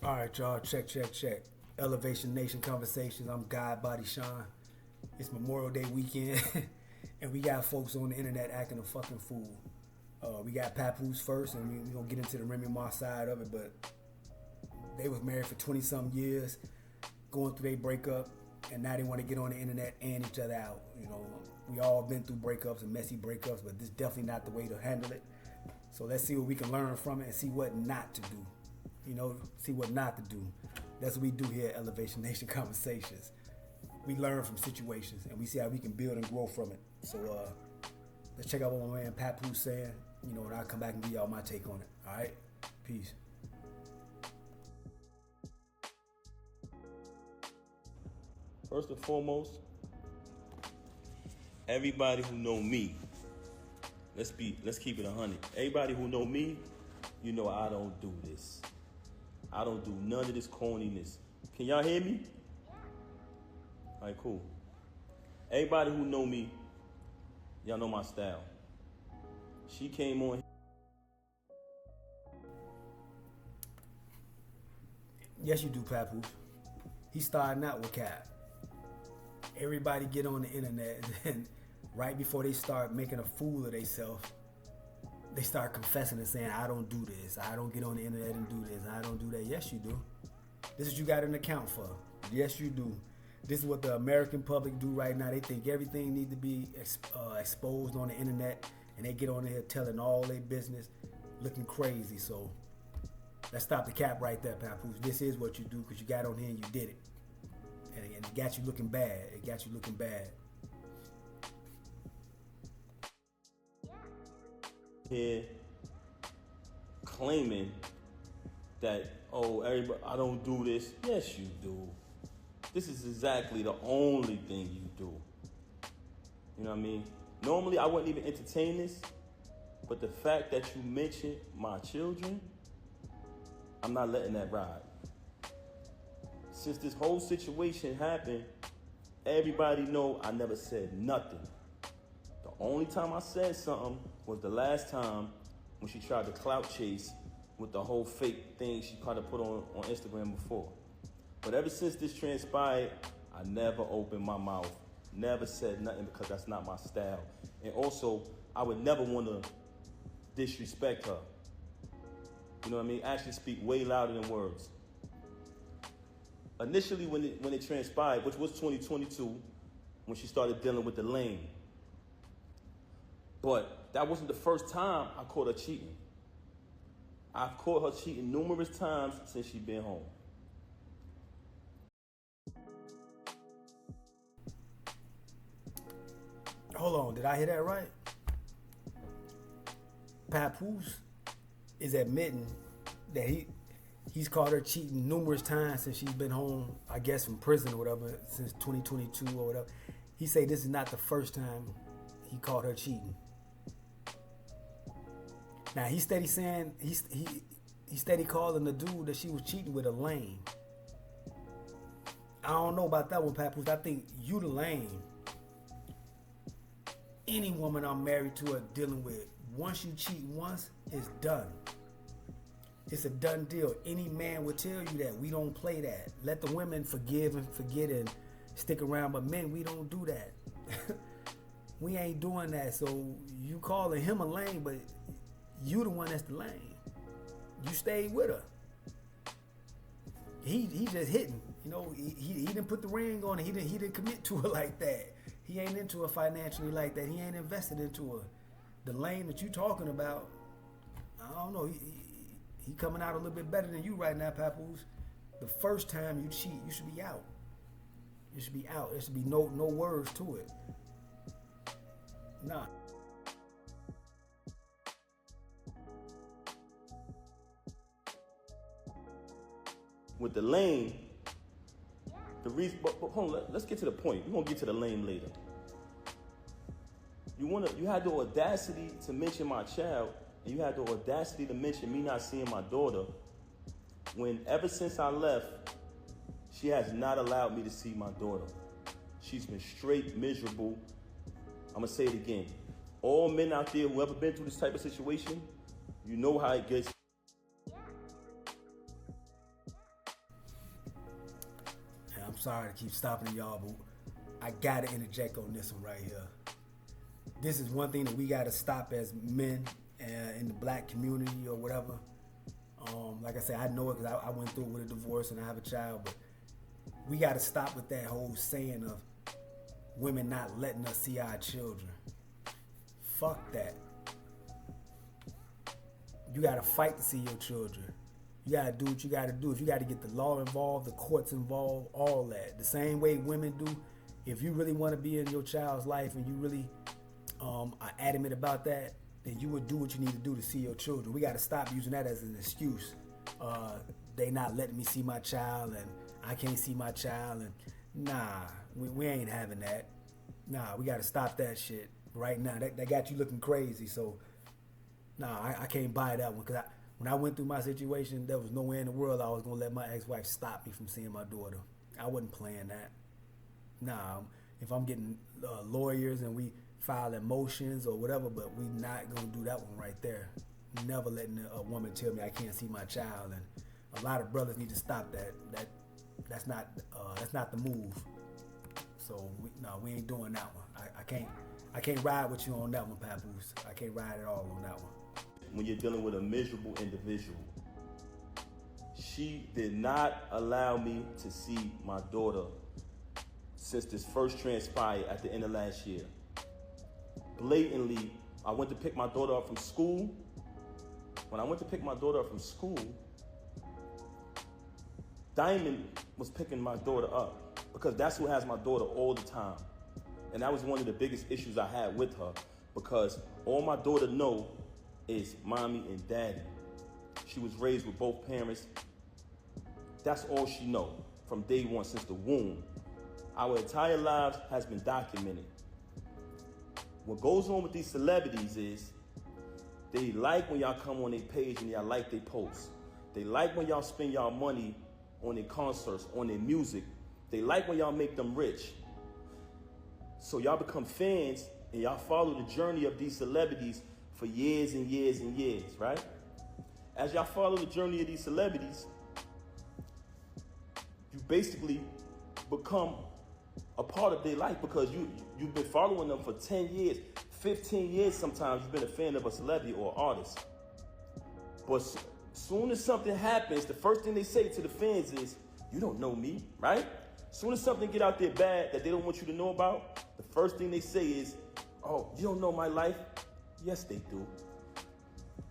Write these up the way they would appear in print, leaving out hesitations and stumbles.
All right, y'all. Check. Elevation Nation Conversations. I'm God Body Sean. It's Memorial Day weekend, and we got folks on the internet acting a fucking fool. We got PAPOOSE first, and we're going to get into the Remy side of it, but they was married for 20-something years, going through their breakup, and now they want to get on the internet and each other out. You know, we all been through breakups and messy breakups, but this is definitely not the way to handle it. So let's see what we can learn from it and see what not to do. You know, see what not to do. That's what we do here at Elevation Nation Conversations. We learn from situations and we see how we can build and grow from it. So let's check out what my man PAPOOSE saying, you know, and I'll come back and give y'all my take on it. All right? Peace. First and foremost, everybody who know me, let's keep it 100. Everybody who know me, you know I don't do this. I don't do none of this corniness. Can y'all hear me? All right, cool. Everybody who know me, y'all know my style. She came on. Yes, you do, PAPOOSE. He's starting out with Cap. Everybody get on the internet, and right before they start making a fool of themselves, they start confessing and saying, I don't do this. I don't get on the internet and do this. I don't do that. Yes, you do. This is what you got an account for. Yes, you do. This is what the American public do right now. They think everything needs to be exposed on the internet, and they get on there telling all their business, looking crazy. So let's stop the cap right there, PAPOOSE. This is what you do because you got on here and you did it. And it got you looking bad. It got you looking bad. Here claiming that, oh, everybody, I don't do this. Yes, you do. This is exactly the only thing you do. You know what I mean? Normally, I wouldn't even entertain this, but the fact that you mentioned my children, I'm not letting that ride. Since this whole situation happened, everybody know I never said nothing. The only time I said something was the last time when she tried to clout chase with the whole fake thing she tried to put on Instagram before. But ever since this transpired, I never opened my mouth, never said nothing because that's not my style. And also, I would never want to disrespect her. You know what I mean? Actions speak way louder than words. Initially, when it transpired, which was 2022, when she started dealing with the lane. But that wasn't the first time I caught her cheating. I've caught her cheating numerous times since she's been home. Hold on, did I hear that right? PAPOOSE is admitting that he's caught her cheating numerous times since she's been home, I guess from prison or whatever, since 2022 or whatever. He say this is not the first time he caught her cheating. Now he steady saying he steady calling the dude that she was cheating with a lame. I don't know about that one, PAPOOSE. I think you the lame. Any woman I'm married to or dealing with, once you cheat once, it's done. It's a done deal. Any man will tell you that. We don't play that. Let the women forgive and forget and stick around, but men, we don't do that. We ain't doing that. So you calling him a lame, but you the one that's the lame. You stayed with her. He just hitting. You know, he didn't put the ring on it. He didn't commit to her like that. He ain't into her financially like that. He ain't invested into her. The lane that you talking about, I don't know. He coming out a little bit better than you right now, PAPOOSE. The first time you cheat, you should be out. You should be out. There should be no words to it. Nah. With the lame, the reason, but hold on, let's get to the point. We're gonna get to the lame later. You had the audacity to mention my child, and you had the audacity to mention me not seeing my daughter, when ever since I left, she has not allowed me to see my daughter. She's been straight miserable. I'm gonna say it again. All men out there who ever been through this type of situation, you know how it gets. sorry to keep stopping y'all, but I gotta interject on this one right here. This is one thing that we gotta stop as men in the black community or whatever. Like I said, I know it because I went through it with a divorce and I have a child, but we gotta stop with that whole saying of women not letting us see our children. Fuck that. You gotta fight to see your children. You gotta do what you gotta do. If you gotta get the law involved, the courts involved, all that. The same way women do. If you really want to be in your child's life and you really are adamant about that, then you would do what you need to do to see your children. We gotta stop using that as an excuse. They not letting me see my child and I can't see my child, and nah, we ain't having that. Nah, we gotta stop that shit right now. That got you looking crazy, so nah, I can't buy that one, because when I went through my situation, there was nowhere in the world I was gonna let my ex-wife stop me from seeing my daughter. I wasn't playing that. Nah, if I'm getting lawyers and we filing motions or whatever, but we not gonna do that one right there. Never letting a woman tell me I can't see my child, and a lot of brothers need to stop that. That's not the move. So we ain't doing that one. I can't ride with you on that one, Papoose. I can't ride at all on that one. When you're dealing with a miserable individual, she did not allow me to see my daughter since this first transpired at the end of last year. Blatantly, I went to pick my daughter up from school. When I went to pick my daughter up from school, Diamond was picking my daughter up because that's who has my daughter all the time. And that was one of the biggest issues I had with her, because all my daughter know is mommy and daddy. She was raised with both parents. That's all she know from day one, since the womb. Our entire lives has been documented. What goes on with these celebrities is they like when y'all come on their page and y'all like their posts. They like when y'all spend y'all money on their concerts, on their music. They like when y'all make them rich. So y'all become fans and y'all follow the journey of these celebrities for years and years and years, right? As y'all follow the journey of these celebrities, you basically become a part of their life, because you've been following them for 10 years, 15 years sometimes. You've been a fan of a celebrity or artist. But soon as something happens, the first thing they say to the fans is, you don't know me, right? Soon as something get out there bad that they don't want you to know about, the first thing they say is, oh, you don't know my life? Yes, they do.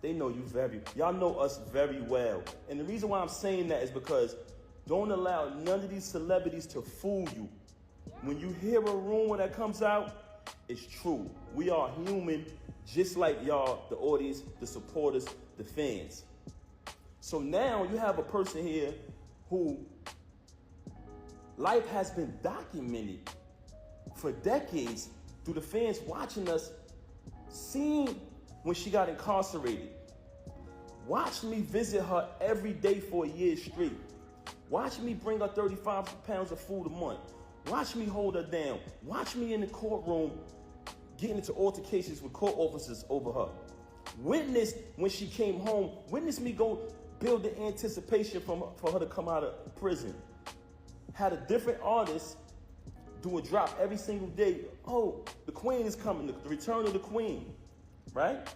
They know you y'all know us very well. And the reason why I'm saying that is because don't allow none of these celebrities to fool you. When you hear a rumor that comes out, it's true. We are human, just like y'all, the audience, the supporters, the fans. So now you have a person here who life has been documented for decades through the fans watching us, seeing when she got incarcerated. Watch me visit her every day for a year straight. Watch me bring her 35 pounds of food a month. Watch me hold her down. Watch me in the courtroom getting into altercations with court officers over her. Witness when she came home. Witness me go build the anticipation for her to come out of prison. Had a different artist do a drop every single day. Oh, the queen is coming, the return of the queen, right?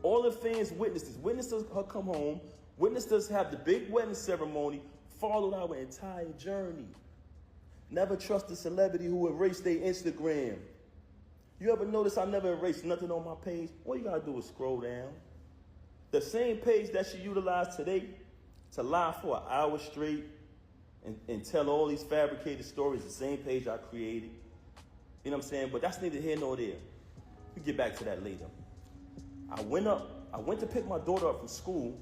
All the fans witnessed this. Witnessed her come home. Witnessed us have the big wedding ceremony. Followed our entire journey. Never trust a celebrity who erased their Instagram. You ever notice I never erased nothing on my page? All you gotta do is scroll down. The same page that she utilized today to lie for an hour straight and tell all these fabricated stories, the same page I created. You know what I'm saying? But that's neither here nor there. We'll get back to that later. I went to pick my daughter up from school.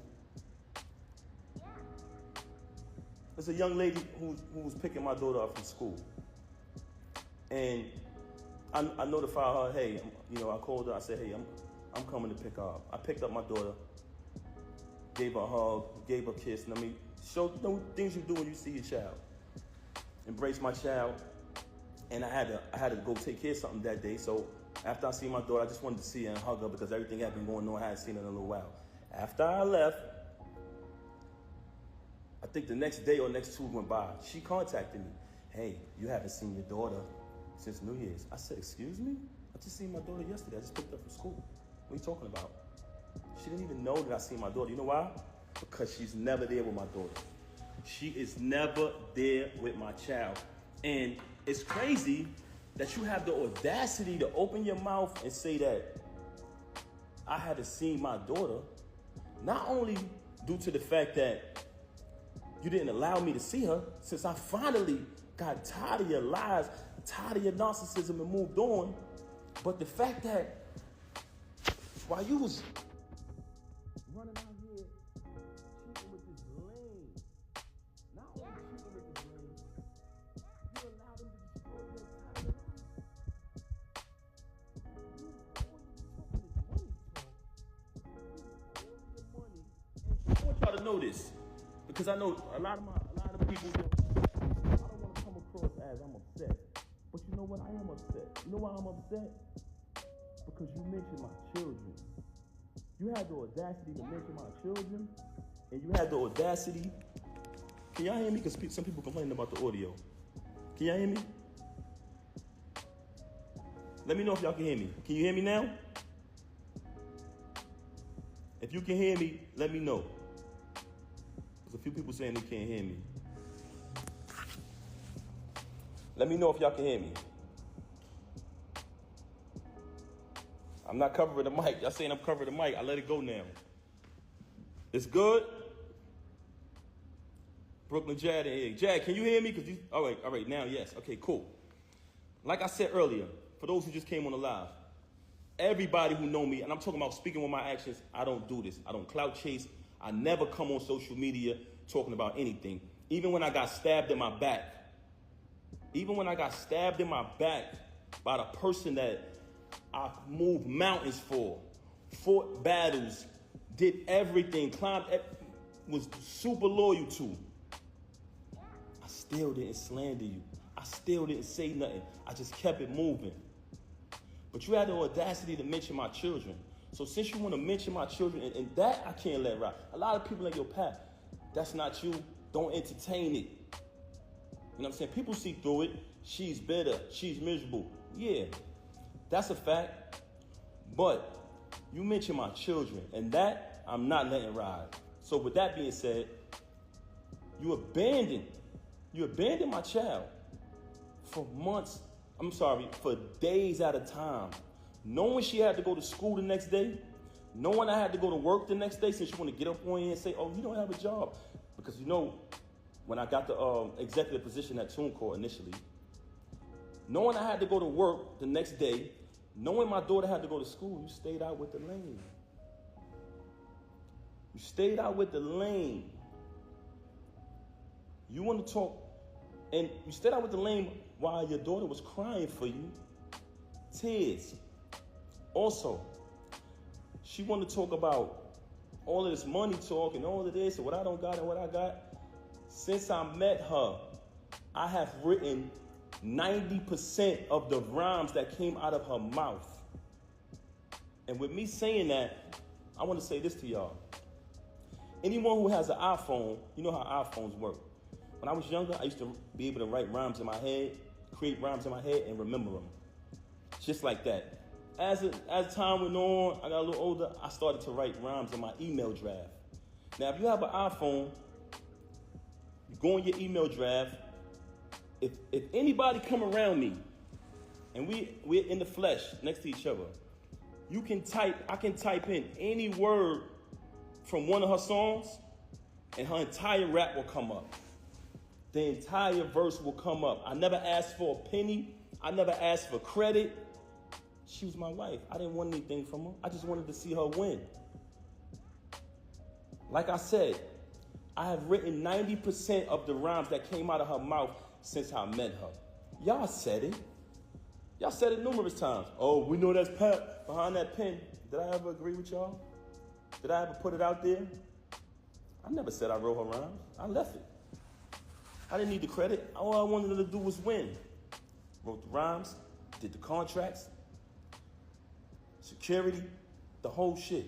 There's a young lady who was picking my daughter up from school. And I notified her, hey, I called her, I said, hey, I'm coming to pick her up. I picked up my daughter, gave her a hug, gave her a kiss, and show things you do when you see your child. Embrace my child. And I had to go take care of something that day. So after I see my daughter, I just wanted to see her and hug her because everything had been going on. I hadn't seen her in a little while. After I left, I think the next day or next 2 went by, she contacted me. hey, you haven't seen your daughter since New Year's. I said, excuse me? I just seen my daughter yesterday. I just picked her up from school. What are you talking about? She didn't even know that I seen my daughter. You know why? Because she's never there with my daughter. She is never there with my child. And it's crazy that you have the audacity to open your mouth and say that I haven't seen my daughter, not only due to the fact that you didn't allow me to see her, since I finally got tired of your lies, tired of your narcissism and moved on, but the fact that while you was running out here cheating with this lame, not only cheating with this lame, you allowed him to destroy your entire life. You all you talking is money talk. You all your money. And I want y'all to know this, because I know a lot of people, I don't want to come across as I'm upset. But you know what? I am upset. You know why I'm upset? Because you mentioned my children. You had the audacity to mention my children, and you had the audacity. Can y'all hear me? Because some people complaining about the audio. Can y'all hear me? Let me know if y'all can hear me. Can you hear me now? If you can hear me, let me know. There's a few people saying they can't hear me. Let me know if y'all can hear me. I'm not covering the mic. Y'all saying I'm covering the mic. I let it go now. It's good? Brooklyn Jad in here. Jad, can you hear me? Cause all right, now, yes. Okay, cool. Like I said earlier, for those who just came on the live, everybody who know me, and I'm talking about speaking with my actions, I don't do this. I don't clout chase. I never come on social media talking about anything. Even when I got stabbed in my back, by the person that I moved mountains for, fought battles, did everything, was super loyal to, I still didn't slander you. I still didn't say nothing. I just kept it moving. But you had the audacity to mention my children. So since you want to mention my children, and that I can't let ride. A lot of people like, yo, Pat, that's not you. Don't entertain it. You know what I'm saying? People see through it. She's bitter. She's miserable. Yeah, that's a fact. But you mentioned my children, and that I'm not letting ride. So with that being said, you abandoned my child for months. For days at a time. Knowing she had to go to school the next day, knowing I had to go to work the next day, since you want to get up on here and say, oh, you don't have a job. Because you know, when I got the executive position at TuneCore initially, knowing I had to go to work the next day, knowing my daughter had to go to school, you stayed out with the lane. You stayed out with the lane. You want to talk, and you stayed out with the lane while your daughter was crying for you. Tears. Also, she wanted to talk about all of this money talk and all of this and what I don't got and what I got. Since I met her, I have written 90% of the rhymes that came out of her mouth. And with me saying that, I want to say this to y'all. Anyone who has an iPhone, you know how iPhones work. When I was younger, I used to be able to write rhymes in my head, create rhymes in my head, and remember them. Just like that. As time went on, I got a little older, I started to write rhymes in my email draft. Now, if you have an iPhone, you go in your email draft. If anybody come around me, and we're in the flesh next to each other, I can type in any word from one of her songs, and her entire rap will come up. The entire verse will come up. I never asked for a penny. I never asked for credit. She was my wife. I didn't want anything from her. I just wanted to see her win. Like I said, I have written 90% of the rhymes that came out of her mouth since I met her. Y'all said it. Y'all said it numerous times. Oh, we know that's Pat behind that pen. Did I ever agree with y'all? Did I ever put it out there? I never said I wrote her rhymes. I left it. I didn't need the credit. All I wanted her to do was win. Wrote the rhymes, did the contracts, security, the whole shit.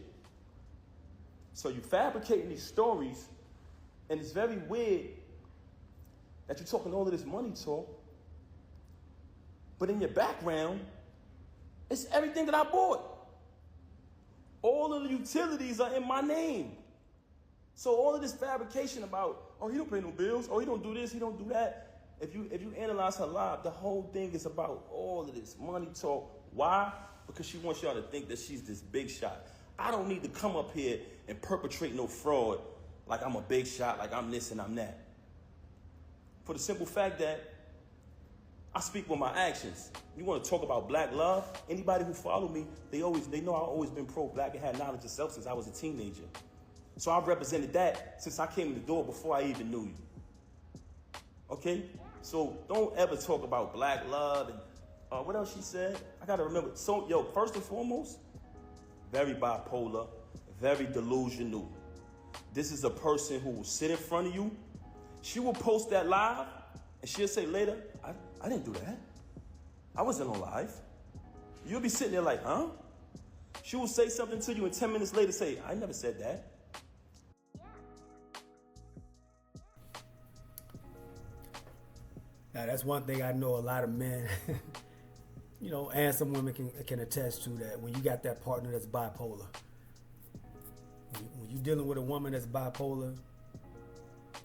So you fabricating these stories, and it's very weird that you're talking all of this money talk, but in your background, it's everything that I bought. All of the utilities are in my name. So all of this fabrication about, oh, he don't pay no bills, oh, he don't do this, he don't do that. If you analyze her life, the whole thing is about all of this money talk. Why? Because she wants y'all to think that she's this big shot. I don't need to come up here and perpetrate no fraud like I'm a big shot, like I'm this and I'm that. For the simple fact that I speak with my actions. You want to talk about black love? Anybody who follow me, they know I've always been pro-black and had knowledge of self since I was a teenager. So I've represented that since I came in the door before I even knew you. Okay? So don't ever talk about black love and what else she said? I gotta remember. So first and foremost, very bipolar, very delusional. This is a person who will sit in front of you. She will post that live and she'll say later, I didn't do that. I wasn't on live. You'll be sitting there like, huh? She will say something to you and 10 minutes later say, I never said that. Now, that's one thing I know a lot of men, and some women can attest to, that when you got that partner that's bipolar, when you're dealing with a woman that's bipolar,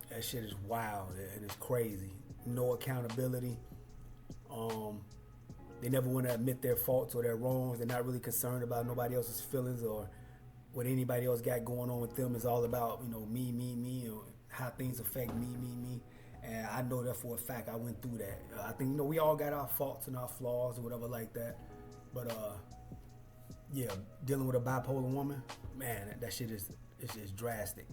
that shit is wild and it's crazy. No accountability. They never want to admit their faults or their wrongs. They're not really concerned about nobody else's feelings or what anybody else got going on with them. It's all about, me, or how things affect me. And I know that for a fact. I went through that. I think, we all got our faults and our flaws or whatever like that. But, dealing with a bipolar woman, man, that shit is drastic.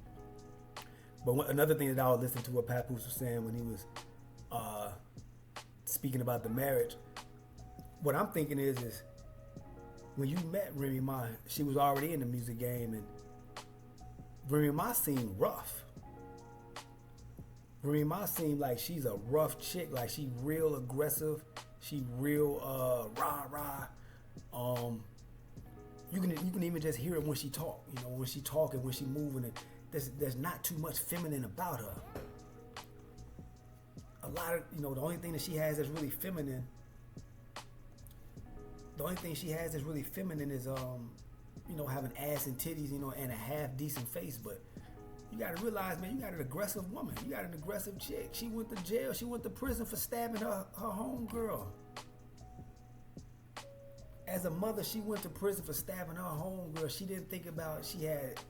But another thing that I was listening to what Papoose was saying when he was speaking about the marriage, what I'm thinking is when you met Remy Ma, she was already in the music game, and Remy Ma seemed rough. Remy Ma seemed like she's a rough chick, like she real aggressive, she real rah. You can even just hear it when she talk. When she talking, when she moving, and there's not too much feminine about her. A lot of the only thing that she has that's really feminine. The only thing she has that's really feminine is having ass and titties, and a half decent face, but. You gotta realize, man, you got an aggressive woman. You got an aggressive chick. She went to jail. She went to prison for stabbing her homegirl. As a mother, she went to prison for stabbing her homegirl. She didn't think about, she had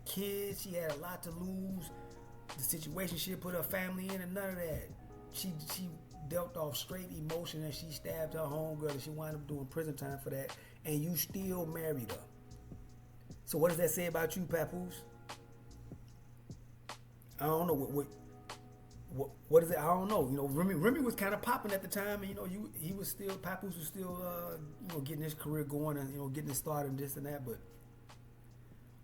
kids. She had a lot to lose. The situation she had put her family in and none of that. She dealt off straight emotion and she stabbed her homegirl and she wound up doing prison time for that. And you still married her. So what does that say about you, Papoose? I don't know what is it. I don't know. Remy was kind of popping at the time, and he was still, Papoose was still getting his career going and getting it started and this and that. But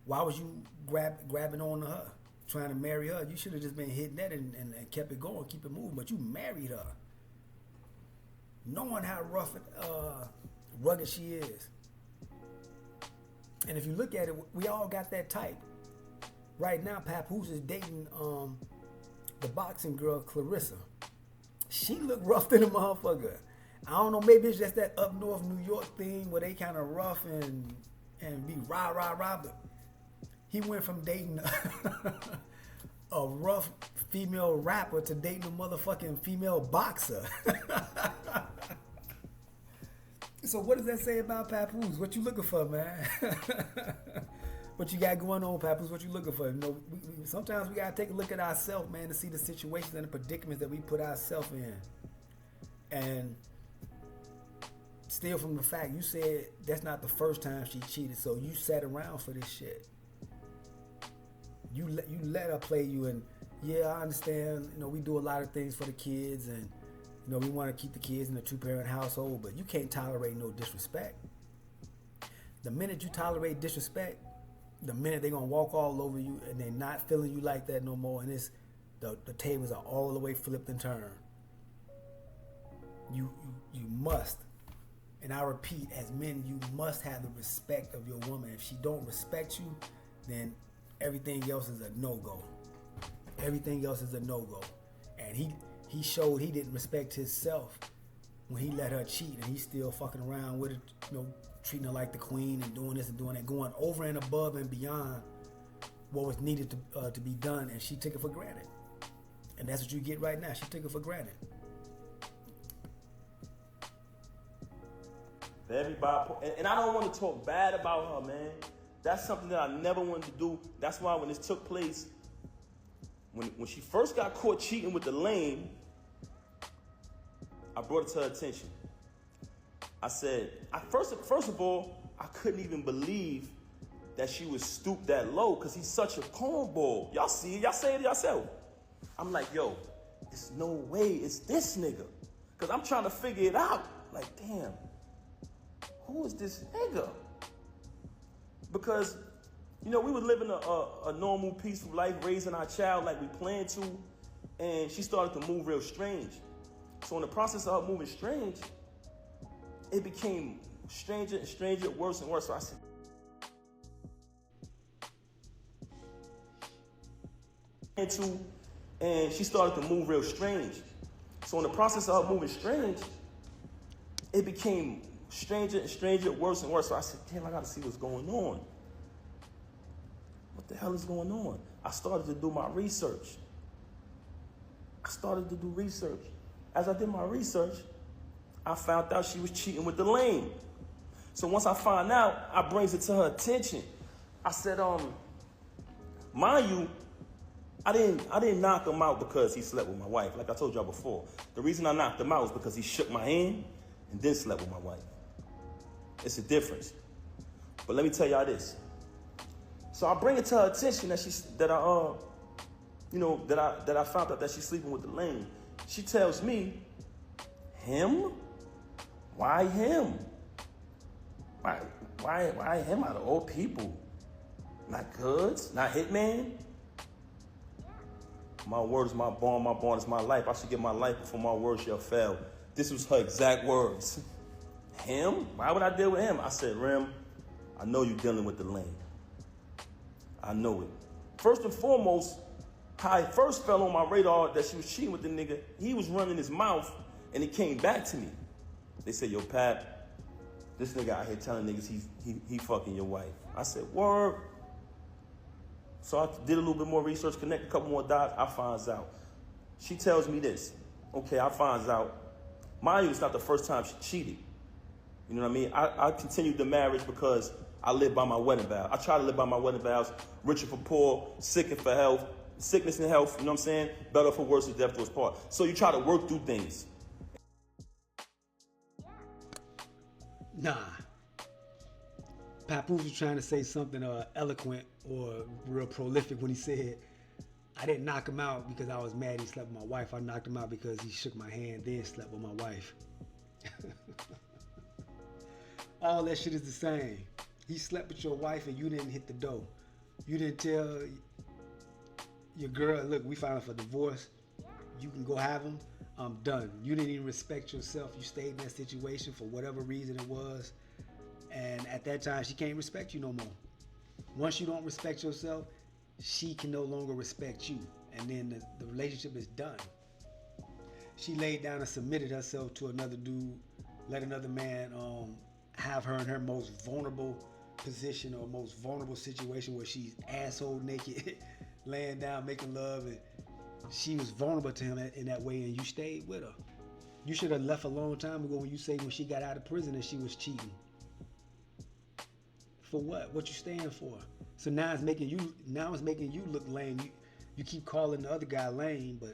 why was you grabbing on to her, trying to marry her? You should have just been hitting that and kept it going, keep it moving. But you married her, knowing how rough and rugged she is. And if you look at it, we all got that type. Right now, Papoose is dating the boxing girl, Clarissa. She look rough than a motherfucker. I don't know, maybe it's just that up north New York thing where they kind of rough and be rah, but he went from dating a rough female rapper to dating a motherfucking female boxer. So what does that say about Papoose? What you looking for, man? What you got going on, Papoose? What you looking for? Sometimes we gotta take a look at ourselves, man, to see the situations and the predicaments that we put ourselves in. And still, from the fact you said that's not the first time she cheated, so you sat around for this shit. You let her play you, and yeah, I understand. We do a lot of things for the kids, and we want to keep the kids in a two-parent household, but you can't tolerate no disrespect. The minute you tolerate disrespect, the minute they're gonna walk all over you and they're not feeling you like that no more, and the tables are all the way flipped and turned. You must, and I repeat, as men, you must have the respect of your woman. If she don't respect you, then everything else is a no-go. Everything else is a no-go. And he showed he didn't respect himself when he let her cheat, and he's still fucking around with her, you know, treating her like the queen and doing this and doing that, going over and above and beyond what was needed to be done, and she took it for granted. And that's what you get right now. She took it for granted. Everybody, and I don't want to talk bad about her, man. That's something that I never wanted to do. That's why when this took place, when she first got caught cheating with the lame, I brought it to her attention. I said, first of all, I couldn't even believe that she was stooped that low because he's such a cornball. Y'all see it, y'all say it yourself. I'm like, yo, there's no way it's this nigga. Because I'm trying to figure it out. Like, damn, who is this nigga? Because, you know, we were living a normal, peaceful life, raising our child like we planned to, and she started to move real strange. So in the process of her moving strange, it became stranger and stranger, worse and worse. So I said, and she started to move real strange. So in the process of her moving strange, it became stranger and stranger, worse and worse. So I said, damn, I gotta see what's going on. What the hell is going on? I started to do my research. As I did my research, I found out she was cheating with the lame. So once I find out, I brings it to her attention. I said, mind you, I didn't knock him out because he slept with my wife. Like I told y'all before, the reason I knocked him out was because he shook my hand and then slept with my wife. It's a difference. But let me tell y'all this. So I bring it to her attention that I found out that she's sleeping with the lame. She tells me, him? Why him? Why him out of all people? Not Goods? Not Hitman? My word is my bond is my life. I should give my life before my word shall fail. This was her exact words. Him? Why would I deal with him? I said, Rem, I know you're dealing with the lame. I know it. First and foremost, how it first fell on my radar that she was cheating with the nigga, he was running his mouth and it came back to me. They said, yo, Pat, this nigga out here telling niggas he fucking your wife. I said, word. So I did a little bit more research, connect a couple more dots, I finds out. She tells me this. Okay, I finds out. Mind you, it's not the first time she cheated. You know what I mean? I continued the marriage because I live by my wedding vow. I try to live by my wedding vows. Richer for poor, sicker for health, sickness and health, you know what I'm saying? Better for worse, death to us part. So you try to work through things. Nah. Papoose was trying to say something eloquent or real prolific when he said, I didn't knock him out because I was mad he slept with my wife. I knocked him out because he shook my hand, then slept with my wife. All that shit is the same. He slept with your wife and you didn't hit the dough. You didn't tell your girl, look, we filing for divorce. You can go have him. I'm done. You didn't even respect yourself. You stayed in that situation for whatever reason it was. And at that time, she can't respect you no more. Once you don't respect yourself, she can no longer respect you. And then the relationship is done. She laid down and submitted herself to another dude, let another man have her in her most vulnerable position or most vulnerable situation where she's asshole naked, laying down, making love, and she was vulnerable to him in that way, and you stayed with her. You should have left a long time ago when she got out of prison and she was cheating. For what? What you stand for? So now it's making you look lame. You keep calling the other guy lame, but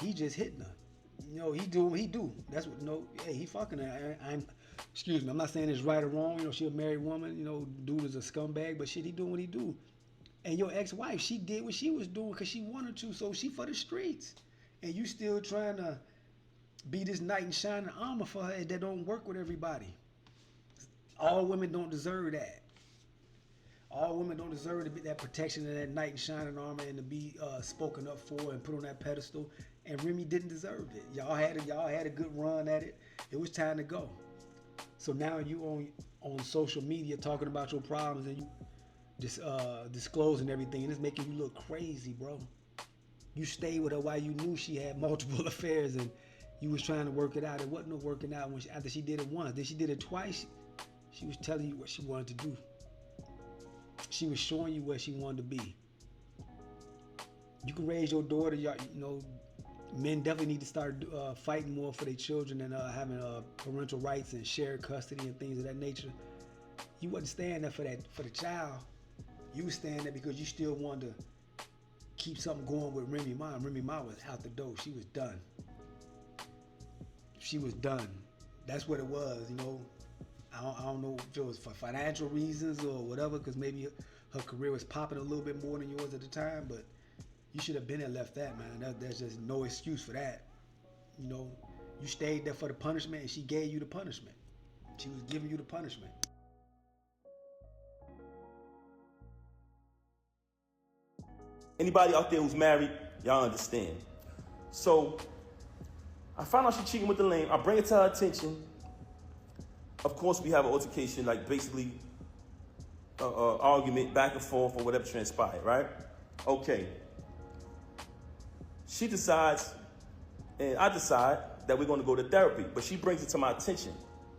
he just hitting her. You know, he do what he do. That's what, hey, he fucking her. Excuse me, I'm not saying it's right or wrong. You know, she a married woman. You know, dude is a scumbag, but shit, he doing what he do. And your ex-wife, she did what she was doing because she wanted to, so she for the streets. And you still trying to be this knight in shining armor for her that don't work with everybody. All women don't deserve that. All women don't deserve to be that protection and that knight in shining armor and to be spoken up for and put on that pedestal. And Remy didn't deserve it. Y'all had a good run at it. It was time to go. So now you on social media talking about your problems and you disclosing everything, and it's making you look crazy, bro. You stayed with her while you knew she had multiple affairs and you was trying to work it out. It wasn't no working out after she did it once. Then she did it twice. She was telling you what she wanted to do. She was showing you where she wanted to be. You can raise your daughter. You know, men definitely need to start fighting more for their children and having parental rights and shared custody and things of that nature. You wasn't staying there for the child. You was staying there because you still wanted to keep something going with Remy Ma. Remy Ma was out the door. She was done. She was done. That's what it was, you know. I don't know if it was for financial reasons or whatever, because maybe her career was popping a little bit more than yours at the time, but you should have been there and left that, man. There's just no excuse for that. You know, you stayed there for the punishment and she gave you the punishment. She was giving you the punishment. Anybody out there who's married, y'all understand. So I found out she cheating with the lame. I bring it to her attention. Of course, we have an altercation, like basically argument back and forth or whatever transpired, right? Okay. She decides, and I decide that we're going to go to therapy. But she brings it to my attention,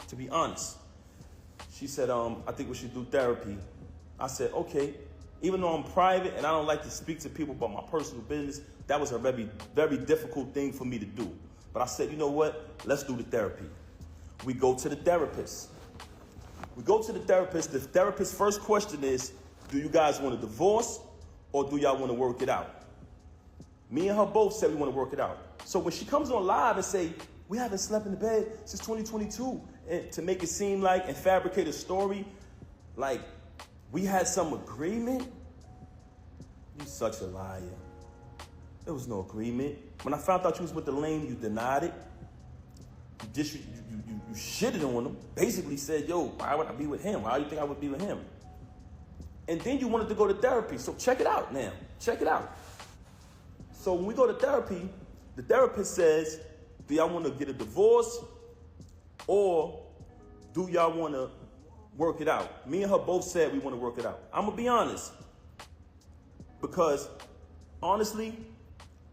to be honest. She said, I think we should do therapy. I said, okay. Even though I'm private and I don't like to speak to people about my personal business, that was a very, very difficult thing for me to do. But I said, you know what? Let's do the therapy. We go to the therapist. We go to the therapist. The therapist's first question is, do you guys want a divorce or do y'all want to work it out? Me and her both said we want to work it out. So when she comes on live and say, we haven't slept in the bed since 2022, and to make it seem like and fabricate a story like we had some agreement, you such a liar. There was no agreement. When I found out you was with the lame, you denied it. You shitted on him. Basically said, yo, why would I be with him? Why do you think I would be with him? And then you wanted to go to therapy. So check it out now. Check it out. So when we go to therapy, the therapist says, do y'all want to get a divorce or do y'all want to work it out? Me and her both said we want to work it out. I'm going to be honest. Because honestly,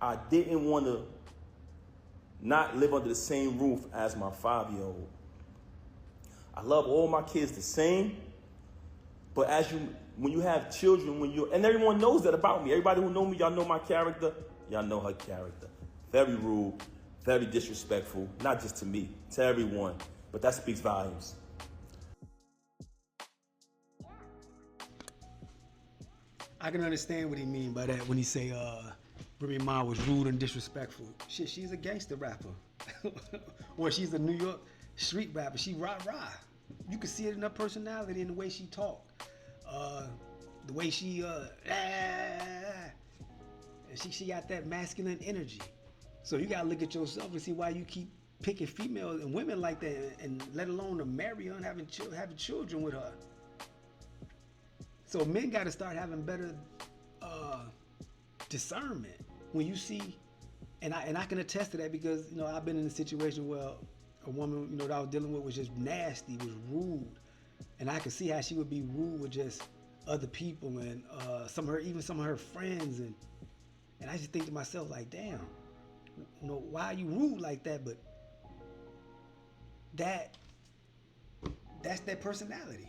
I didn't want to not live under the same roof as my 5-year-old. I love all my kids the same, but when you have children, and everyone knows that about me. Everybody who know me, y'all know my character. Y'all know her character. Very rude, very disrespectful, not just to me, to everyone. But that speaks volumes. I can understand what he mean by that when he say Remy Ma was rude and disrespectful. Shit, she's a gangster rapper. Or she's a New York street rapper. She rah-rah. You can see it in her personality and the way she talk. The way she she got that masculine energy. So you gotta look at yourself and see why you keep picking females and women like that, and let alone to marry her and having children with her. So men gotta start having better discernment when you see, and I can attest to that because, you know, I've been in a situation where a woman, you know, that I was dealing with was just nasty, was rude, and I could see how she would be rude with just other people and some of her friends, and I just think to myself like, damn, you know, why are you rude like that? But that's their personality.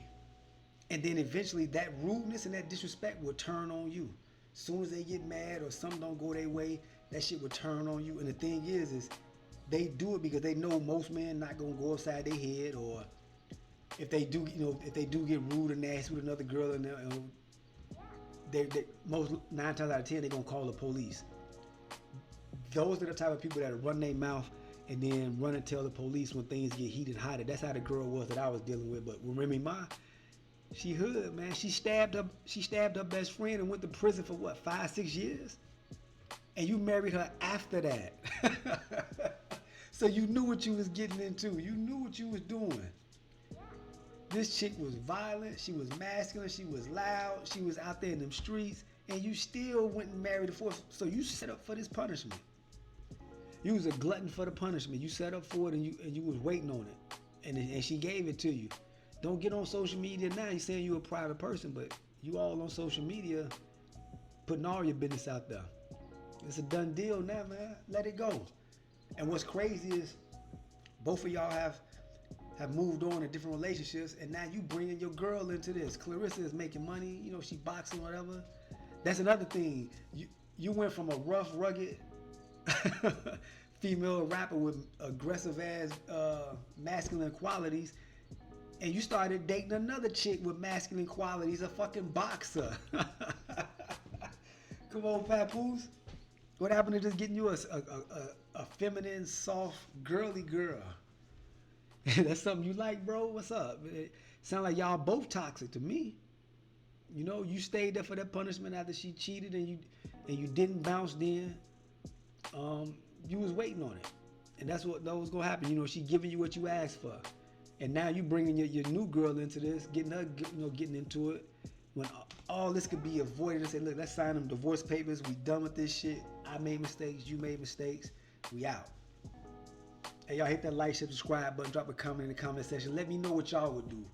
And then eventually that rudeness and that disrespect will turn on you. As soon as they get mad or something don't go their way, that shit will turn on you. And the thing is they do it because they know most men not gonna go upside their head, or if they do, you know, if they do get rude and nasty with another girl, and they most 9 times out of 10 they're gonna call the police. Those are the type of people that run their mouth and then run and tell the police when things get heated and hotter. That's how the girl was that I was dealing with. But with Remy Ma, she hood, man. She stabbed her best friend and went to prison for what, 5-6 years? And you married her after that. So you knew what you was getting into. You knew what you was doing. This chick was violent, she was masculine, she was loud, she was out there in them streets, and you still went and married her for. So you set up for this punishment. You was a glutton for the punishment. You set up for it and you was waiting on it. And she gave it to you. Don't get on social media now. You saying you a private person, but you all on social media putting all your business out there. It's a done deal now, man. Let it go. And what's crazy is both of y'all have moved on in different relationships, and now you bringing your girl into this. Clarissa is making money. You know, she boxing, whatever. That's another thing. You went from a rough, rugged female rapper with aggressive ass masculine qualities, and you started dating another chick with masculine qualities, a fucking boxer. Come on, Papoose. What happened to just getting you a feminine, soft, girly girl? That's something you like, bro? What's up? It sound like y'all both toxic to me. You know, you stayed there for that punishment after she cheated, and you didn't bounce then. You was waiting on it, and that was gonna happen. You know, she giving you what you asked for, and now you bringing your new girl into this, getting her, getting into it. When all this could be avoided, and say, look, let's sign them divorce papers. We done with this shit. I made mistakes. You made mistakes. We out. Hey, y'all hit that like, share, subscribe button. Drop a comment in the comment section. Let me know what y'all would do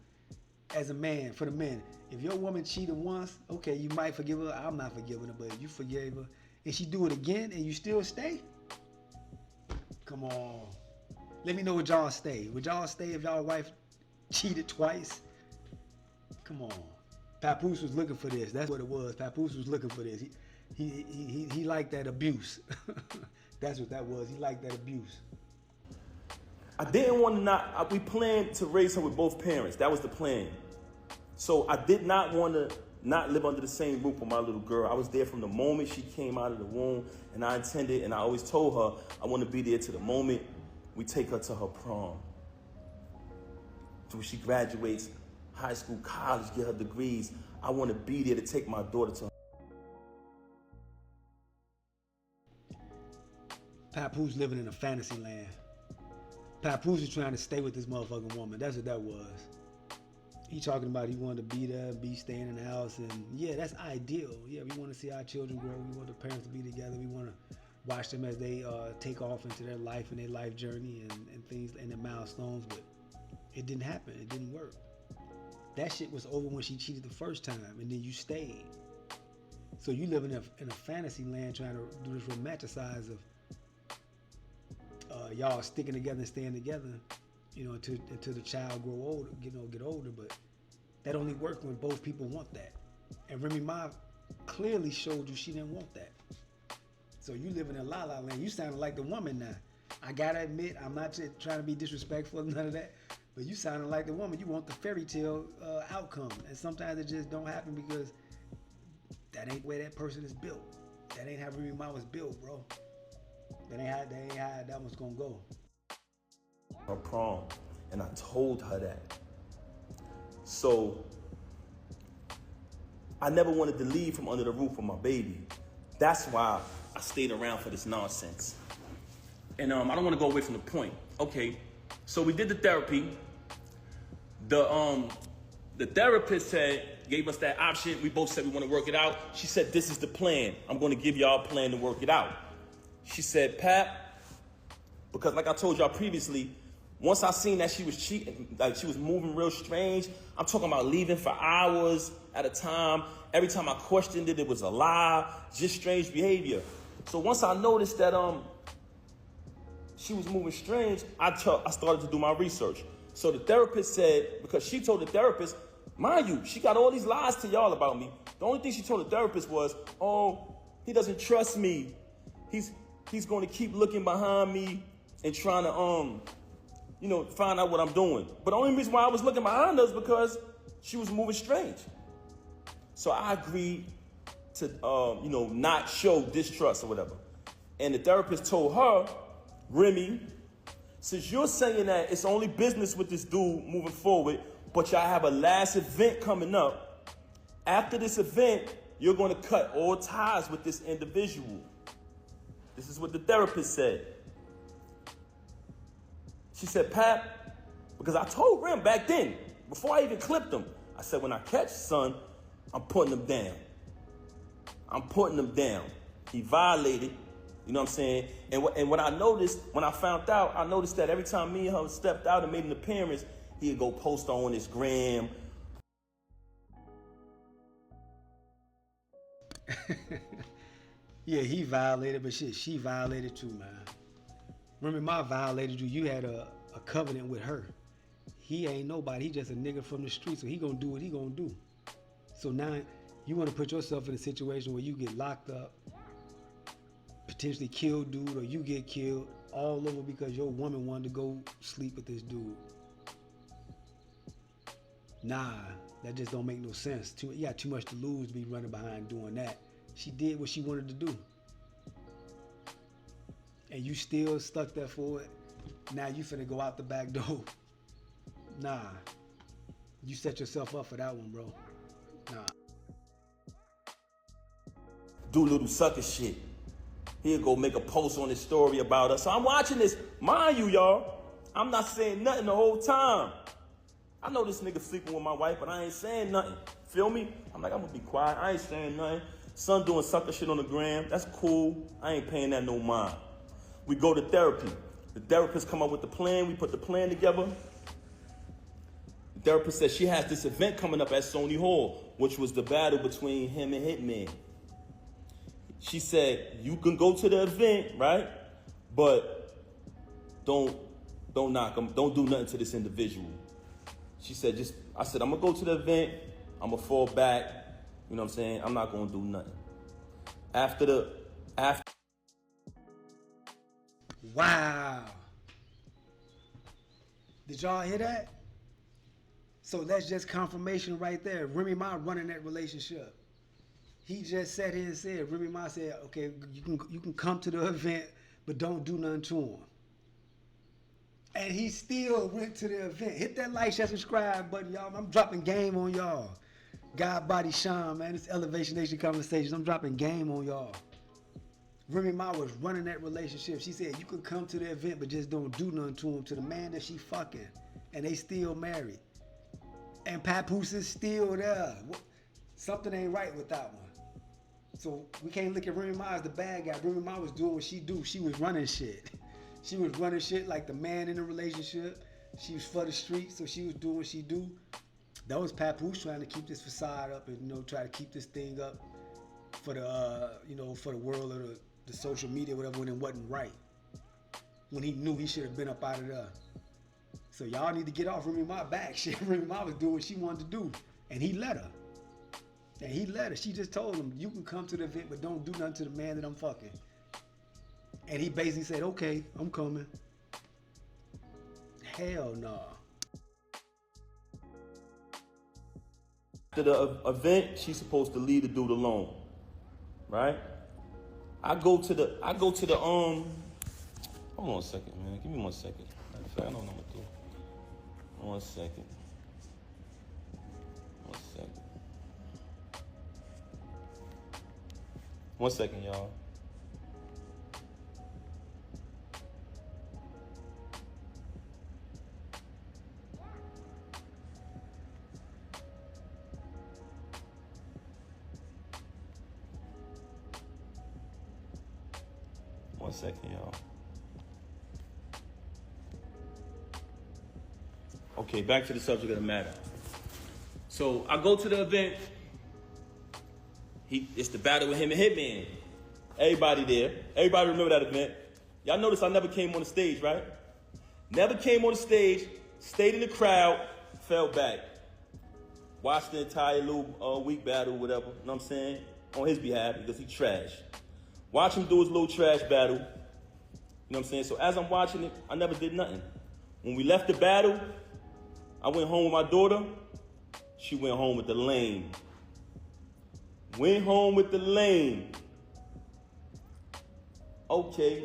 as a man, for the men. If your woman cheated once, okay, you might forgive her. I'm not forgiving her, but if you forgave her and she do it again and you still stay, come on. Let me know would y'all stay. Would y'all stay if y'all wife cheated twice? Come on. Papoose was looking for this. That's what it was. Papoose was looking for this. He liked that abuse. That's what that was. He liked that abuse. I didn't want to we planned to raise her with both parents. That was the plan. So I did not want to not live under the same roof with my little girl. I was there from the moment she came out of the womb, and I intended, and I always told her, I want to be there to the moment we take her to her prom. So when she graduates high school, college, get her degrees, I want to be there to take my daughter to her. Papoose living in a fantasy land. Papoose is trying to stay with this motherfucking woman. That's what that was. He talking about he wanted to be there, staying in the house, and yeah, that's ideal. Yeah, we want to see our children grow. We want the parents to be together. We want to watch them as they take off into their life and their life journey and things and their milestones. But it didn't happen. It didn't work. That shit was over when she cheated the first time, and then you stayed. So you living in a fantasy land trying to do this romanticize of y'all sticking together and staying together, until the child grow older, get older. But that only worked when both people want that. And Remy Ma clearly showed you she didn't want that. So you living in la la land. You sounding like the woman now. I gotta admit, I'm not trying to be disrespectful, none of that. But you sounding like the woman. You want the fairy tale outcome, and sometimes it just don't happen because that ain't where that person is built. That ain't how Remy Ma was built, bro. That ain't how that one's gonna go. Her prom, and I told her that. So I never wanted to leave from under the roof of my baby. That's why I stayed around for this nonsense. And I don't want to go away from the point. Okay, so we did the therapy. The therapist gave us that option. We both said we want to work it out. She said, this is the plan. I'm going to give y'all a plan to work it out. She said, Pap, because like I told y'all previously, once I seen that she was cheating, like she was moving real strange, I'm talking about leaving for hours at a time. Every time I questioned it, it was a lie, just strange behavior. So once I noticed that she was moving strange, I started to do my research. So the therapist said, because she told the therapist, mind you, she got all these lies to y'all about me. The only thing she told the therapist was, oh, he doesn't trust me. He's going to keep looking behind me and trying to, find out what I'm doing. But the only reason why I was looking behind her is because she was moving strange. So I agreed to, not show distrust or whatever. And the therapist told her, Remy, since you're saying that it's only business with this dude moving forward, but y'all have a last event coming up, after this event, you're going to cut all ties with this individual. This is what the therapist said. She said, Pap, because I told Rem back then, before I even clipped him, I said, when I catch son, I'm putting him down. I'm putting him down. He violated, you know what I'm saying? And what I noticed, when I found out, I noticed that every time me and her stepped out and made an appearance, he'd go post on his gram. Yeah, he violated, but shit, she violated too, man. Remember, my violated you. You had a covenant with her. He ain't nobody. He just a nigga from the street, so he gonna do what he gonna do. So now you want to put yourself in a situation where you get locked up, potentially kill dude, or you get killed all over because your woman wanted to go sleep with this dude. Nah, that just don't make no sense. You got too much to lose to be running behind doing that. She did what she wanted to do. And you still stuck there for it. Now you finna go out the back door. Nah. You set yourself up for that one, bro. Nah. Do little sucker shit. He'll go make a post on his story about us. So I'm watching this. Mind you, y'all, I'm not saying nothing the whole time. I know this nigga sleeping with my wife, but I ain't saying nothing. Feel me? I'm like, I'm gonna be quiet. I ain't saying nothing. Son doing sucker shit on the gram. That's cool. I ain't paying that no mind. We go to therapy. The therapist come up with the plan. We put the plan together. The therapist says she has this event coming up at Sony Hall, which was the battle between him and Hitman. She said, you can go to the event, right? But don't knock him. Don't do nothing to this individual. She said, I said, I'm gonna go to the event. I'm gonna fall back. You know what I'm saying? I'm not gonna do nothing. After Wow. Did y'all hear that? So that's just confirmation right there. Remy Ma running that relationship. He just sat here and said, Remy Ma said, okay, you can come to the event, but don't do nothing to him. And he still went to the event. Hit that like, share, subscribe button, y'all. I'm dropping game on y'all. God Body Sean, man. It's Elevation Nation Conversations. I'm dropping game on y'all. Remy Ma was running that relationship. She said, you could come to the event, but just don't do nothing to him, to the man that she fucking. And they still married. And PAPOOSE is still there. Something ain't right with that one. So we can't look at Remy Ma as the bad guy. Remy Ma was doing what she do. She was running shit. She was running shit like the man in the relationship. She was for the street, so she was doing what she do. That was PAPOOSE trying to keep this facade up and try to keep this thing up for the for the world of the social media, whatever, when it wasn't right. When he knew he should have been up out of there. So y'all need to get off Remy Ma back. Shit, Remy Ma was doing what she wanted to do, and he let her. And he let her. She just told him, you can come to the event, but don't do nothing to the man that I'm fucking. And he basically said, okay, I'm coming. Hell no. After the event, she's supposed to leave the dude alone, right? I go to the hold on a second, man. Give me 1 second. Matter of fact, I don't know what to do. 1 second. 1 second. 1 second, y'all. One second, y'all. Okay, back to the subject of the matter. So I go to the event. It's the battle with him and Hitman. Everybody there. Everybody remember that event. Y'all notice I never came on the stage, right? Never came on the stage, stayed in the crowd, fell back. Watched the entire little week battle, whatever, you know what I'm saying? On his behalf, because he trash. Watch him do his little trash battle. You know what I'm saying? So as I'm watching it, I never did nothing. When we left the battle, I went home with my daughter. She went home with the lame. Went home with the lame. Okay.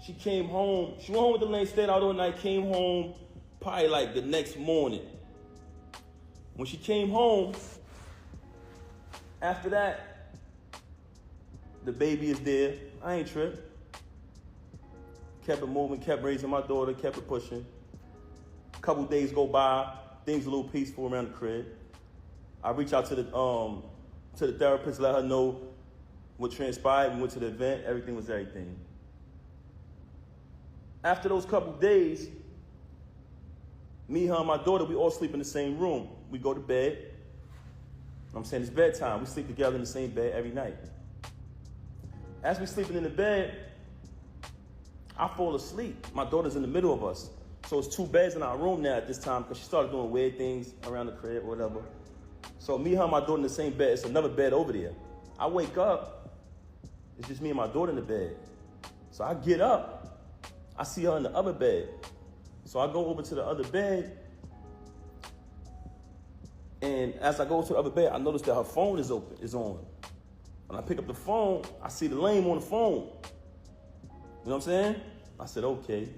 She came home. She went home with the lame, stayed out all night, came home probably like the next morning. When she came home, after that, the baby is there. I ain't tripped. Kept it moving, kept raising my daughter, kept it pushing. A couple days go by, things a little peaceful around the crib. I reach out to the therapist, let her know what transpired. We went to the event, everything was everything. After those couple days, me, her, and my daughter, we all sleep in the same room. We go to bed. You know I'm saying it's bedtime. We sleep together in the same bed every night. As we sleeping in the bed, I fall asleep. My daughter's in the middle of us. So it's 2 beds in our room now at this time because she started doing weird things around the crib or whatever. So me, her, and my daughter in the same bed. It's another bed over there. I wake up. It's just me and my daughter in the bed. So I get up. I see her in the other bed. So I go over to the other bed. And as I go to the other bed, I notice that her phone is on. When I pick up the phone, I see the lame on the phone. You know what I'm saying? I said, okay.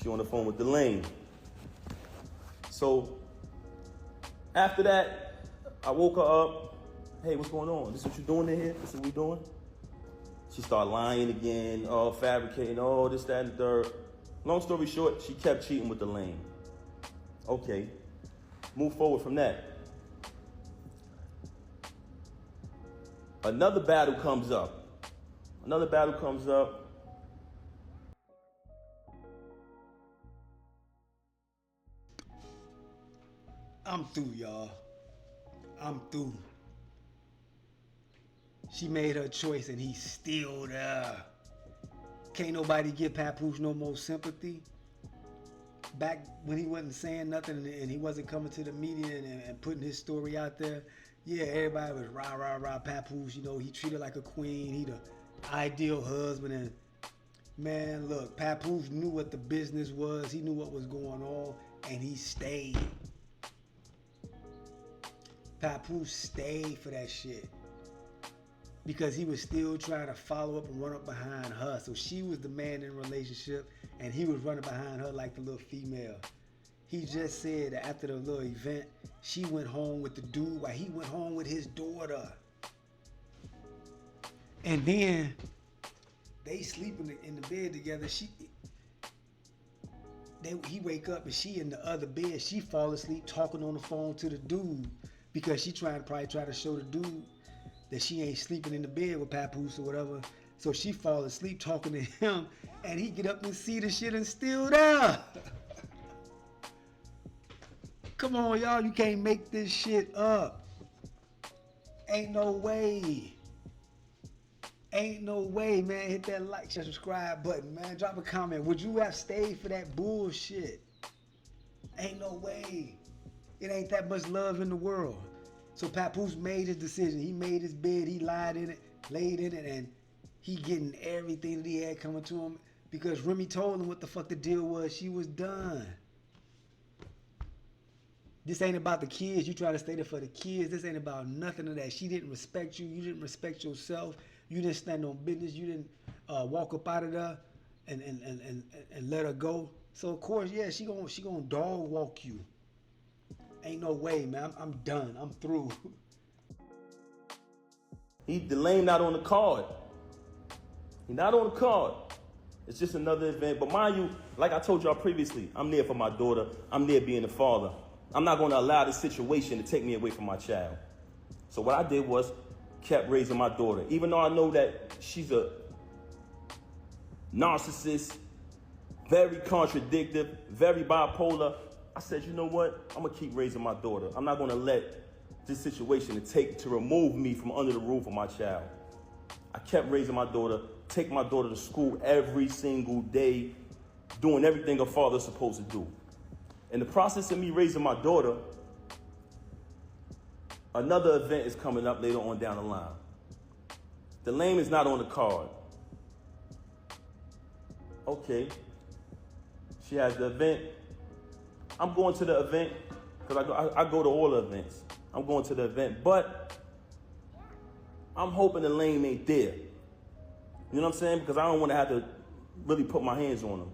She on the phone with the lame. So after that, I woke her up. Hey, what's going on? This what you doing in here? This what we doing? She started lying again, fabricating, this, that, and the third. Long story short, she kept cheating with the lame. Okay, move forward from that. Another battle comes up. I'm through, y'all. I'm through. She made her choice and he's still there. Can't nobody give Papoose no more sympathy. Back when he wasn't saying nothing and he wasn't coming to the media and putting his story out there, yeah, everybody was rah, rah, rah, Papoose. You know, he treated like a queen. He the ideal husband. And man, look, Papoose knew what the business was. He knew what was going on and he stayed. Papoose stayed for that shit. Because he was still trying to follow up and run up behind her. So she was the man in the relationship and he was running behind her like the little female. He just said that after the little event, she went home with the dude while he went home with his daughter. And then they sleep in the bed together. He wake up and she in the other bed. She fall asleep talking on the phone to the dude because she probably try to show the dude that she ain't sleeping in the bed with Papoose or whatever. So she fall asleep talking to him and he get up and see the shit and still there. Come on, y'all, you can't make this shit up. Ain't no way. Ain't no way, man. Hit that like, share, subscribe button, man. Drop a comment. Would you have stayed for that bullshit? Ain't no way. It ain't that much love in the world. So Papoose made his decision. He made his bed. He lied in it, laid in it, and he getting everything that he had coming to him because Remy told him what the fuck the deal was. She was done. This ain't about the kids. You try to stay there for the kids. This ain't about nothing of that. She didn't respect you. You didn't respect yourself. You didn't stand on business. You didn't walk up out of there and let her go. So of course, yeah, she gonna dog walk you. Ain't no way, man. I'm done. I'm through. The lame not on the card. He not on the card. It's just another event. But mind you, like I told y'all previously, I'm there for my daughter. I'm there being the father. I'm not going to allow this situation to take me away from my child. So what I did was kept raising my daughter. Even though I know that she's a narcissist, very contradictory, very bipolar, I said, you know what? I'm going to keep raising my daughter. I'm not going to let this situation to remove me from under the roof of my child. I kept raising my daughter, take my daughter to school every single day, doing everything a father's supposed to do. In the process of me raising my daughter, another event is coming up later on down the line. The lame is not on the card. Okay. She has the event. I'm going to the event because I go to all the events. I'm going to the event, but I'm hoping the lame ain't there. You know what I'm saying? Because I don't want to have to really put my hands on him.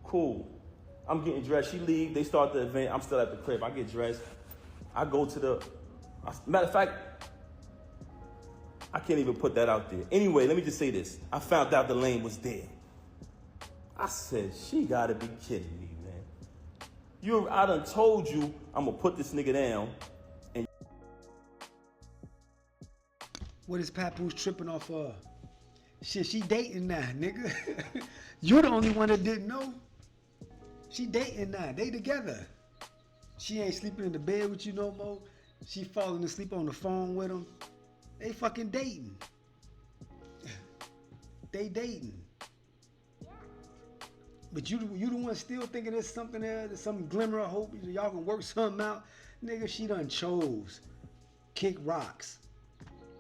Cool. I'm getting dressed. She leave. They start the event. I'm still at the crib. I get dressed. I go to matter of fact, I can't even put that out there. Anyway, let me just say this. I found out the lane was there. I said, she gotta be kidding me, man. I done told you I'm gonna put this nigga down. And what is Papoose tripping off of? Shit, she dating now, nigga. You're the only one that didn't know. She dating now. They together. She ain't sleeping in the bed with you no more. She falling asleep on the phone with him. They fucking dating. They dating. But you the one still thinking there's something there, there's some glimmer of hope. Y'all can work something out. Nigga, she done chose. Kick rocks.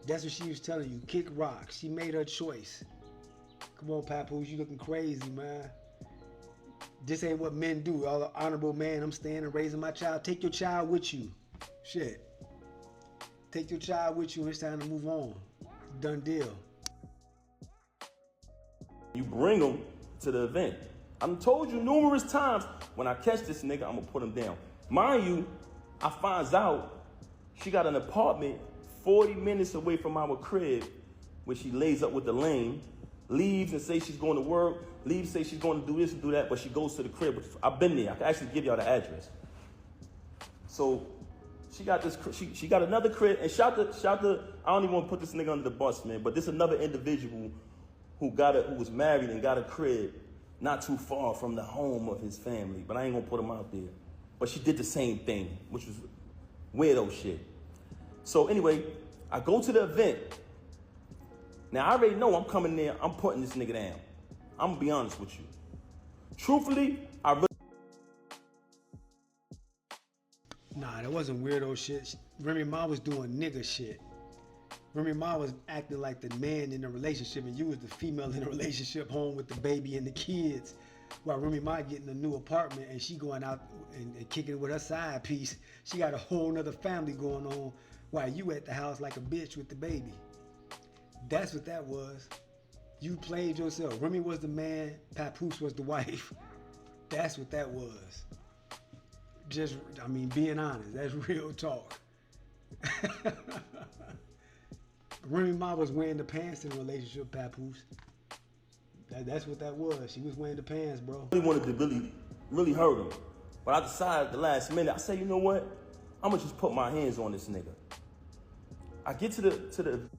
That's what she was telling you. Kick rocks. She made her choice. Come on, Papoose, you looking crazy, man. This ain't what men do. All the honorable man, I'm staying and raising my child. Take your child with you. Shit. Take your child with you and it's time to move on. Done deal. You bring them to the event. I've told you numerous times, when I catch this nigga, I'm gonna put him down. Mind you, I finds out she got an apartment 40 minutes away from our crib where she lays up with the lame, leaves and says she's going to work, leaves, say she's going to do this and do that, but she goes to the crib. I've been there. I can actually give y'all the address. So she got this. She got another crib, and shout to. I don't even want to put this nigga under the bus, man. But this another individual who was married and got a crib not too far from the home of his family. But I ain't gonna put him out there. But she did the same thing, which was weirdo shit. So anyway, I go to the event. Now I already know I'm coming there. I'm putting this nigga down. I'm gonna be honest with you. Truthfully, I really. Nah, that wasn't weirdo shit. Remy Ma was doing nigga shit. Remy Ma was acting like the man in the relationship and you was the female in the relationship, home with the baby and the kids. While Remy Ma getting a new apartment and she going out and kicking it with her side piece. She got a whole nother family going on while you at the house like a bitch with the baby. That's what that was. You played yourself. Remy was the man, Papoose was the wife. That's what that was. Just, I mean, being honest, that's real talk. Remy Ma was wearing the pants in the relationship, Papoose. That's what that was. She was wearing the pants, bro. I really wanted to really hurt him. But I decided at the last minute, I said, you know what? I'm gonna just put my hands on this nigga. I get to the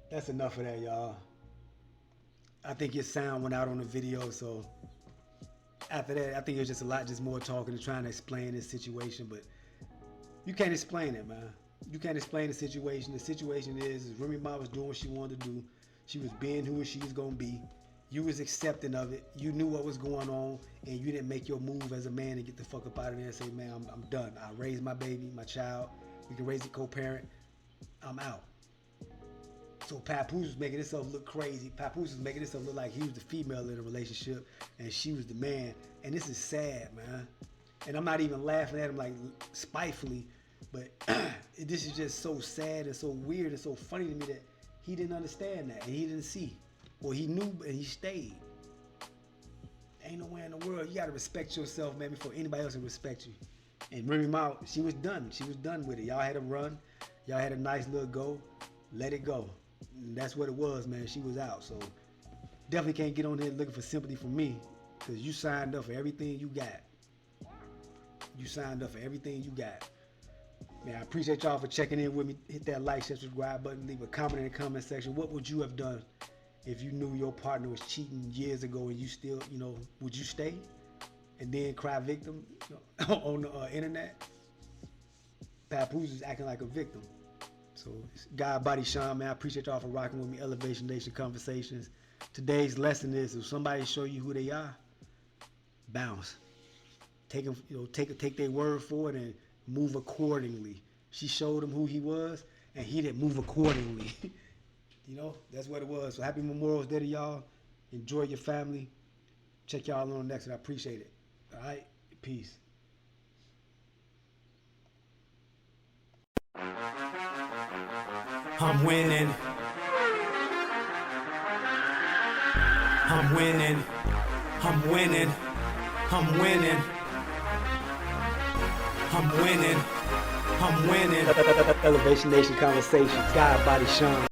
That's enough of that, y'all. I think your sound went out on the video, so after that, I think it was just a lot more talking and trying to explain this situation, but you can't explain it, man. You can't explain the situation. The situation is Remy Ma was doing what she wanted to do. She was being who she was gonna be. You was accepting of it. You knew what was going on, and you didn't make your move as a man and get the fuck up out of there and say, man, I'm done. I raised my baby, my child. We can raise a co-parent. I'm out. So Papoose was making himself look crazy. Papoose was making himself look like he was the female in the relationship and she was the man. And this is sad, man. And I'm not even laughing at him like spitefully, but this is just so sad and so weird and so funny to me that he didn't understand that and he didn't see. Or he knew and he stayed. Ain't no way in the world. You gotta respect yourself, man, before anybody else will respect you. And Remy Ma, she was done. She was done with it. Y'all had a run. Y'all had a nice little go. Let it go. And that's what it was, man. She was out. So definitely can't get on here looking for sympathy from me because you signed up for everything you got. You signed up for everything you got. Man, I appreciate y'all for checking in with me. Hit that like, share, subscribe button. Leave a comment in the comment section. What would you have done if you knew your partner was cheating years ago and you still, would you stay and then cry victim on the internet? Papoose is acting like a victim. So, God Body Sean, man, I appreciate y'all for rocking with me. Elevation Nation Conversations. Today's lesson is if somebody show you who they are, bounce. Take them, take their word for it and move accordingly. She showed him who he was, and he didn't move accordingly. That's what it was. So happy Memorial's Day to y'all. Enjoy your family. Check y'all on the next one. I appreciate it. All right? Peace. I'm winning. I'm winning. I'm winning. I'm winning. I'm winning. I'm winning. Elevation Nation Conversations. God Body Sean.